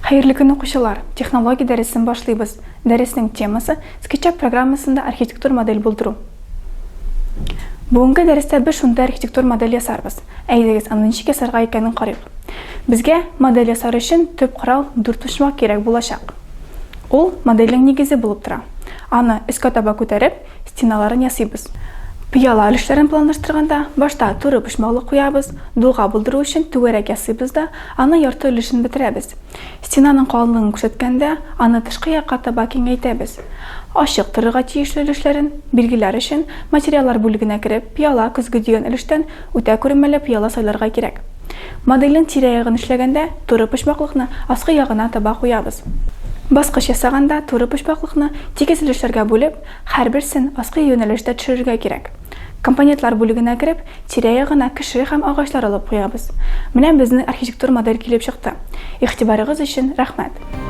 Hayırlı gün оқушылар, технология дәресін башлыйбыз. Дәресінің темасы SketchUp программасында архитектур модель булдыру. Бүгінгі дәрестә біз шунда архитектур модель ясарбыз. Әйдәгез, аны ничек ясарга икәнен карыйк. Безгә модель ясар өчен төп корал 4 почмак кирәк булачак. Ул модельнең нигезе булып тора. Аны өскә таба күтәреп, стеналарын ясыйбыз. Пыяла өлешләрен планлаштырганда, башта туры почмаклы куябыз, дуга булдыру өчен түгәрәк ясыйбыз да, аны ярты өлешен бетерәбез. Стенаның калынлыгын күрсәткәндә, аны тышкы якка таба киңәйтәбез. Ачык торырга тиешле өлешләрен билгеләр өчен материаллар бүлегенә кирип, пыяла көзгө дигән өлештән үтә күренмәле пыяла сайларга кирәк. Модельнең тирә-ягын эшләгәндә, туры почмаклыкны аскы ягына таба куябыз. Баскыч ясаганда туры почмаклыкны тигез өлешләргә бүлеп, һәрберсен аскы юнәлештә төшерергә кирәк. Компонентлар бүлегенә кирип, тирә-ягына кеше һәм агачлар алып куябыз. Менә безнең архитектур модель килеп чыкты. Игътибарыгыз өчен рәхмәт.